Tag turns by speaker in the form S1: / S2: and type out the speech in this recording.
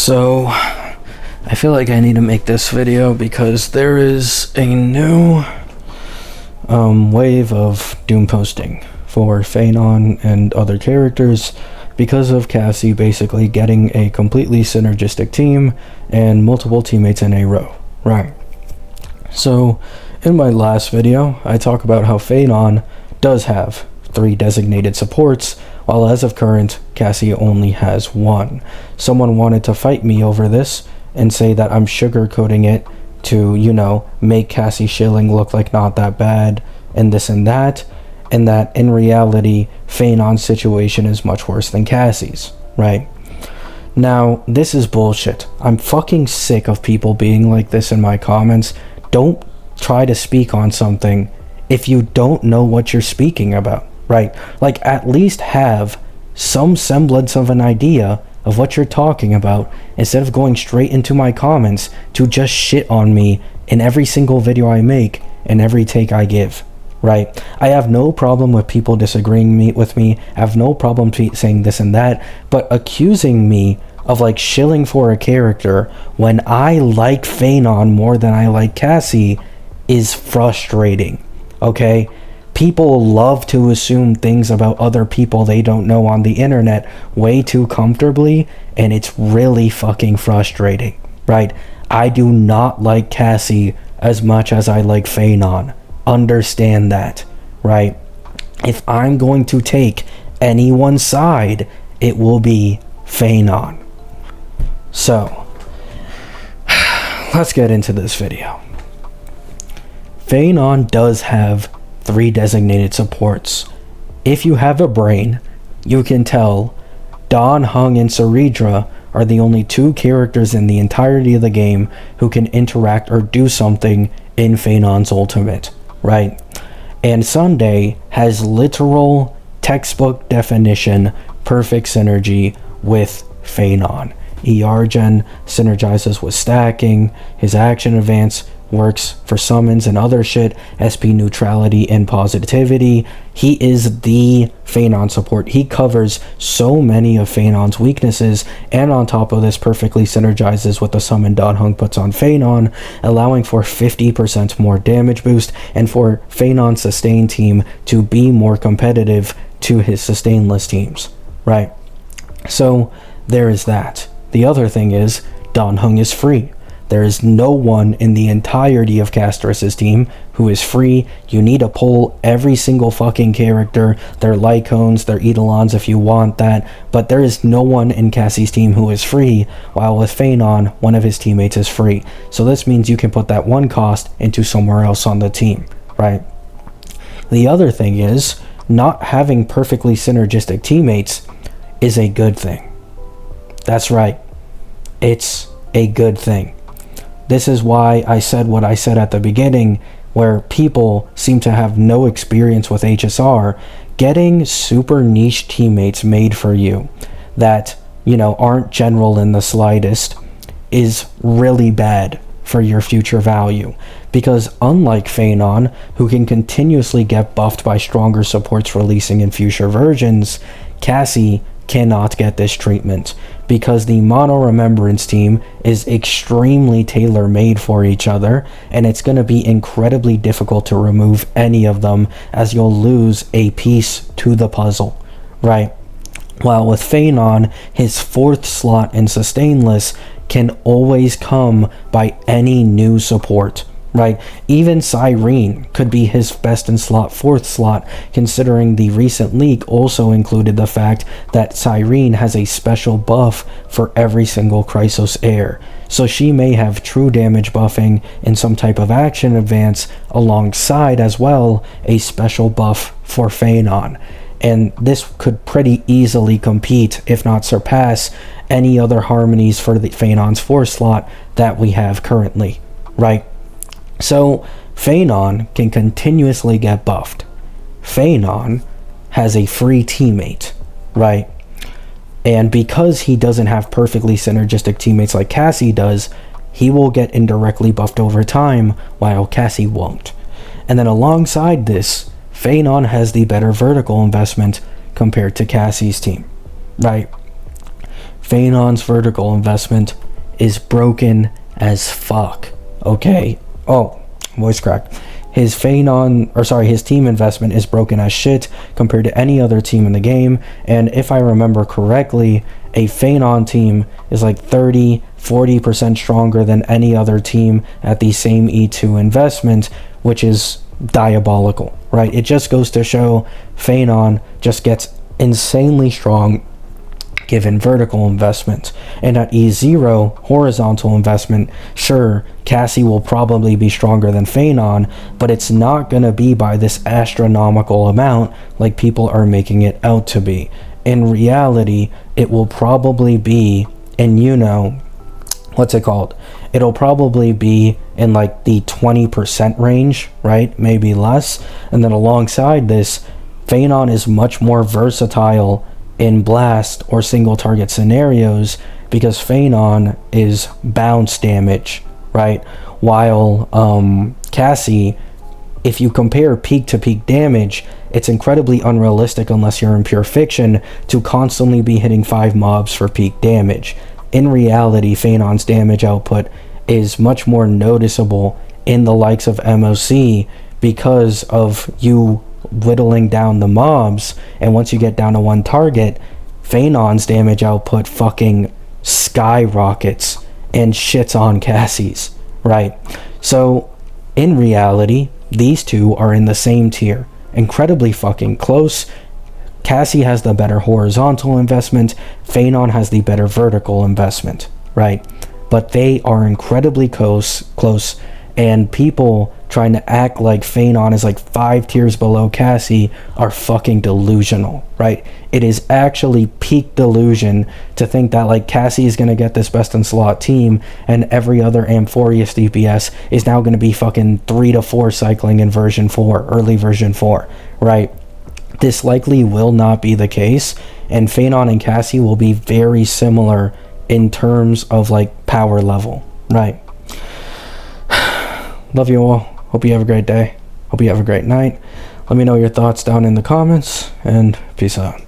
S1: So, I feel like I need to make this video because there is a new wave of doom posting for Phainon and other characters because of Cassie basically getting a completely synergistic team and multiple teammates in a row, right? So, in my last video, I talk about how Phainon does have 3 designated supports, while as of current, Cassie only has 1. Someone wanted to fight me over this and say that I'm sugarcoating it to, make Cassie shilling look like not that bad, and this and that in reality, Phainon's situation is much worse than Cassie's, right? Now, this is bullshit. I'm fucking sick of people being like this in my comments. Don't try to speak on something if you don't know what you're speaking about, right? Like, at least have some semblance of an idea of what you're talking about instead of going straight into my comments to just shit on me in every single video I make and every take I give, right? I have no problem with people disagreeing with me. I have no problem saying this and that, but accusing me of like shilling for a character when I like Phainon more than I like Cassie is frustrating, okay? People love to assume things about other people they don't know on the internet way too comfortably, and it's really fucking frustrating, right? I do not like Cassie as much as I like Phainon. Understand that, right? If I'm going to take anyone's side, it will be Phainon. So, let's get into this video. Phainon does have 3 designated supports. If you have a brain, you can tell Dawn, Hung, and Saridra are the only 2 characters in the entirety of the game who can interact or do something in Phainon's ultimate, right? And Sunday has literal textbook definition perfect synergy with Phainon. ER-Gen synergizes with stacking, his action advance works for summons and other shit, SP neutrality and positivity. He is the Phainon support. He covers so many of Phainon's weaknesses, and on top of this perfectly synergizes with the summon Dawn Hung puts on Phainon, allowing for 50% more damage boost and for Phainon's sustain team to be more competitive to his sustainless teams, right? So there is that. The other thing is Dawn Hung is free. There is no one in the entirety of Castrus's team who is free. You need to pull every single fucking character, their Lycones, their Eidolons if you want that, but there is no one in Cassie's team who is free, while with Phainon, one of his teammates is free. So this means you can put that one cost into somewhere else on the team, right? The other thing is, not having perfectly synergistic teammates is a good thing. That's right. It's a good thing. This is why I said what I said at the beginning, where people seem to have no experience with HSR. Getting super niche teammates made for you that, aren't general in the slightest is really bad for your future value. Because unlike Phainon, who can continuously get buffed by stronger supports releasing in future versions, Cassie cannot get this treatment because the Mono Remembrance team is extremely tailor-made for each other, and it's going to be incredibly difficult to remove any of them as you'll lose a piece to the puzzle, right? While with Phainon, his 4th slot in Sustainless can always come by any new support, right? Even Cyrene could be his best in slot 4th slot, considering the recent leak also included the fact that Cyrene has a special buff for every single Chrysos heir. So she may have true damage buffing in some type of action advance alongside as well a special buff for Phainon. And this could pretty easily compete, if not surpass, any other harmonies for the Phainon's 4th slot that we have currently, right? So, Phainon can continuously get buffed. Phainon has a free teammate, right? And because he doesn't have perfectly synergistic teammates like Cassie does, he will get indirectly buffed over time, while Cassie won't. And then alongside this, Phainon has the better vertical investment compared to Cassie's team, right? Phainon's vertical investment is broken as fuck. Okay. Oh, voice crack. His team investment is broken as shit compared to any other team in the game. And if I remember correctly, a Phainon team is like 30-40% stronger than any other team at the same E2 investment, which is diabolical, right? It just goes to show Phainon just gets insanely strong given vertical investment. And at E0 horizontal investment, sure, Cassie will probably be stronger than Phainon, but it's not going to be by this astronomical amount like people are making it out to be. In reality, it will probably be, and what's it called? It'll probably be in like the 20% range, right? Maybe less. And then alongside this, Phainon is much more versatile in blast or single target scenarios because Phainon is bounce damage, right? While Cassie, if you compare peak to peak damage, it's incredibly unrealistic unless you're in pure fiction to constantly be hitting 5 mobs for peak damage. In reality, Phainon's damage output is much more noticeable in the likes of MOC because of you whittling down the mobs, and once you get down to one target, Phainon's damage output fucking skyrockets and shits on Cassie's, right? So in reality, these two are in the same tier, incredibly fucking close. Cassie has the better horizontal investment, Phainon has the better vertical investment, right? But they are incredibly close, and people trying to act like Phainon is like 5 tiers below Cassie are fucking delusional, right? It is actually peak delusion to think that like Cassie is going to get this best in slot team and every other Amphoreus DPS is now going to be fucking 3 to 4 cycling in version 4, early version 4, right? This likely will not be the case, and Phainon and Cassie will be very similar in terms of like power level, right? Love you all. Hope you have a great day. Hope you have a great night. Let me know your thoughts down in the comments, and peace out.